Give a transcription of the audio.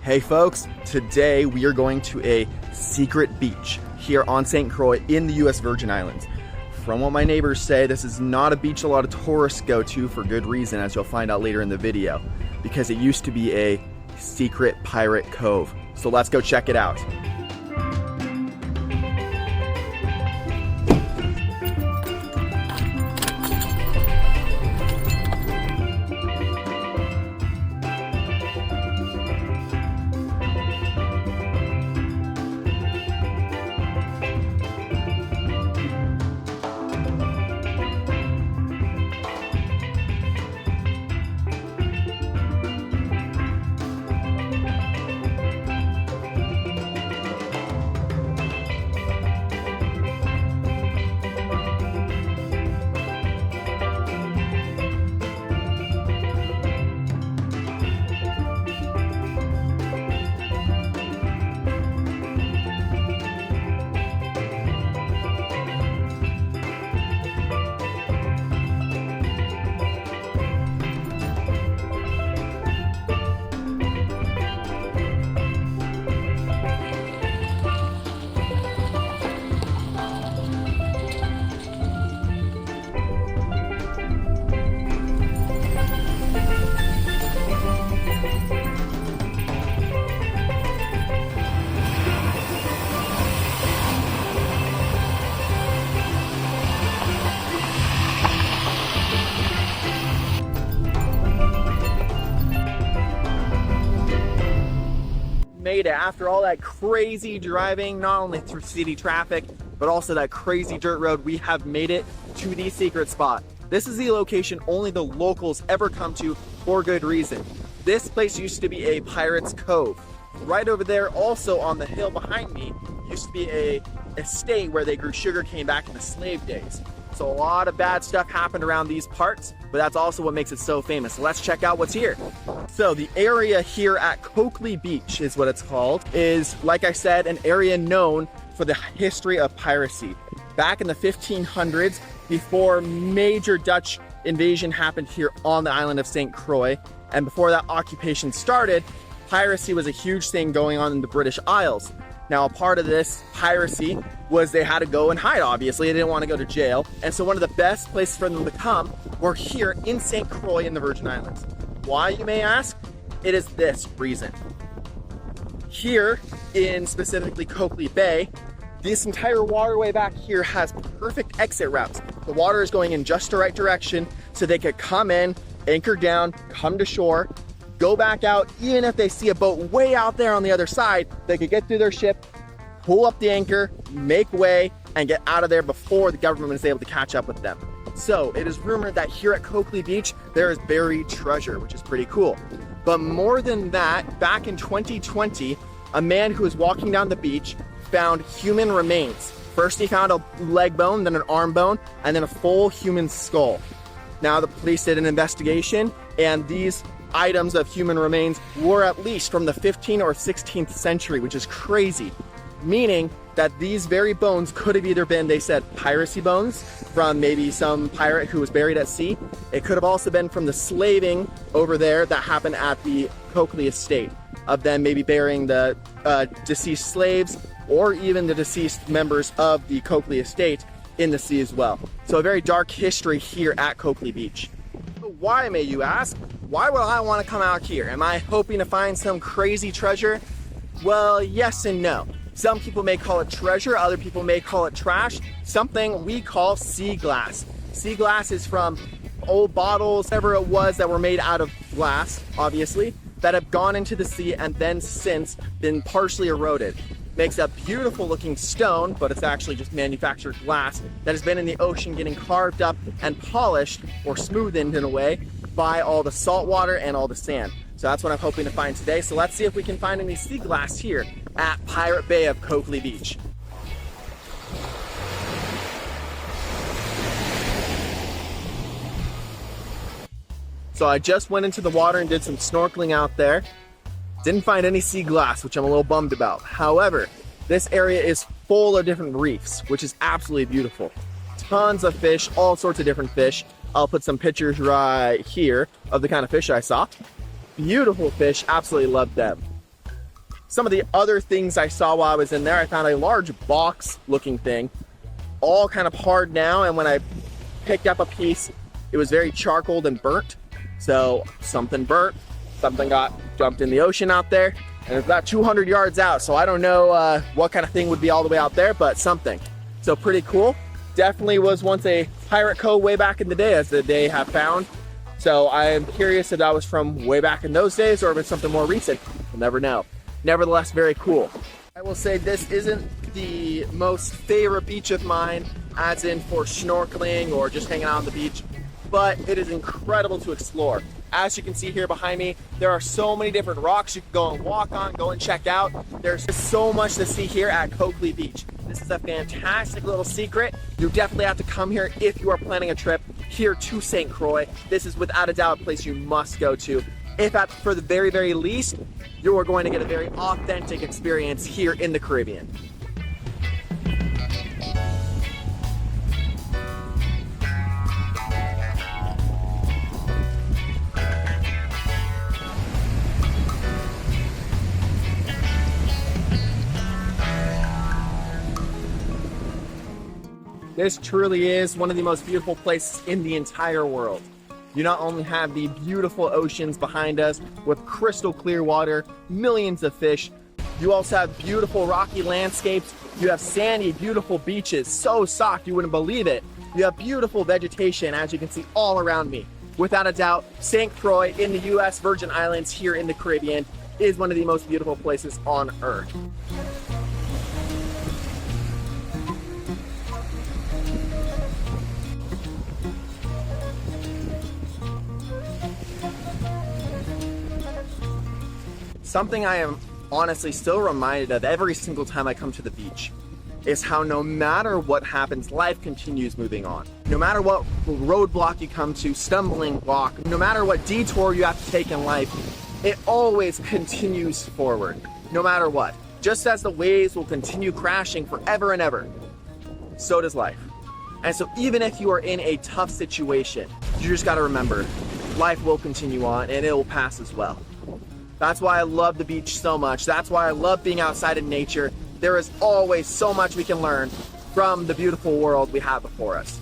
Hey folks, today we are going to a secret beach here on St. Croix in the US Virgin Islands. From what my neighbors say, this is not a beach a lot of tourists go to for good reason, as you'll find out later in the video, because it used to be a secret pirate cove. So let's go check it out. Made it after all that crazy driving, not only through city traffic, but also that crazy dirt road. We have made it to the secret spot. This is the location only the locals ever come to for good reason. This place used to be a pirate's cove. Right over there, also on the hill behind me, used to be a estate where they grew sugarcane back in the slave days. So a lot of bad stuff happened around these parts, but that's also what makes it so famous. So let's check out what's here. So the area here at Croix Beach is what it's called, is, like I said, an area known for the history of piracy. Back in the 1500s, before major Dutch invasion happened here on the island of St. Croix, and before that occupation started, piracy was a huge thing going on in the British Isles. Now, a part of this piracy was they had to go and hide, obviously. They didn't want to go to jail. And so one of the best places for them to come were here in St. Croix in the Virgin Islands. Why, you may ask? It is this reason. Here in specifically Croix Bay, this entire waterway back here has perfect exit routes. The water is going in just the right direction so they could come in, anchor down, come to shore, go back out. Even if they see a boat way out there on the other side, they could get through their ship, pull up the anchor, make way, and get out of there before the government is able to catch up with them. So it is rumored that here at Croix Beach, there is buried treasure, which is pretty cool. But more than that, back in 2020, a man who was walking down the beach found human remains. First he found a leg bone, then an arm bone, and then a full human skull. Now the police did an investigation, and these items of human remains were at least from the 15th or 16th century, which is crazy. Meaning that these very bones could have either been, they said, piracy bones from maybe some pirate who was buried at sea. It could have also been from the slaving over there that happened at the Croix estate, of them maybe burying the deceased slaves or even the deceased members of the Croix estate in the sea as well. So a very dark history here at Croix Beach. Why, may you ask? Why would I want to come out here? Am I hoping to find some crazy treasure? Well, yes and no. Some people may call it treasure, other people may call it trash. Something we call sea glass. Sea glass is from old bottles, whatever it was, that were made out of glass, obviously, that have gone into the sea and then since been partially eroded. Makes a beautiful looking stone, but it's actually just manufactured glass that has been in the ocean getting carved up and polished or smoothened in a way by all the salt water and all the sand. So that's what I'm hoping to find today. So let's see if we can find any sea glass here at Pirate Bay of Croix Beach. So I just went into the water and did some snorkeling out there. Didn't find any sea glass, which I'm a little bummed about. However, this area is full of different reefs, which is absolutely beautiful. Tons of fish, all sorts of different fish. I'll put some pictures right here of the kind of fish I saw. Beautiful fish, absolutely loved them. Some of the other things I saw while I was in there, I found a large box looking thing, all kind of hard now, and when I picked up a piece, it was very charcoaled and burnt. So something burnt, something got dumped in the ocean out there, and it's about 200 yards out, so I don't know what kind of thing would be all the way out there, but something. So pretty cool. Definitely was once a pirate cove way back in the day, as they have found. So I am curious if that was from way back in those days or if it's something more recent. We'll never know. Nevertheless, very cool. I will say this isn't the most favorite beach of mine, as in for snorkeling or just hanging out on the beach, but it is incredible to explore. As you can see here behind me, there are so many different rocks you can go and walk on, go and check out. There's just so much to see here at Coakley Beach. This is a fantastic little secret. You definitely have to come here if you are planning a trip here to St. Croix. This is without a doubt a place you must go to. If for the very, very least, you are going to get a very authentic experience here in the Caribbean. This truly is one of the most beautiful places in the entire world. You not only have the beautiful oceans behind us with crystal clear water, millions of fish, you also have beautiful rocky landscapes, you have sandy, beautiful beaches, so soft you wouldn't believe it. You have beautiful vegetation, as you can see all around me. Without a doubt, St. Croix in the US Virgin Islands here in the Caribbean is one of the most beautiful places on earth. Something I am honestly still reminded of every single time I come to the beach is how no matter what happens, life continues moving on. No matter what roadblock you come to, stumbling block, no matter what detour you have to take in life, it always continues forward, no matter what. Just as the waves will continue crashing forever and ever, so does life. And so even if you are in a tough situation, you just gotta remember, life will continue on and it will pass as well. That's why I love the beach so much. That's why I love being outside in nature. There is always so much we can learn from the beautiful world we have before us.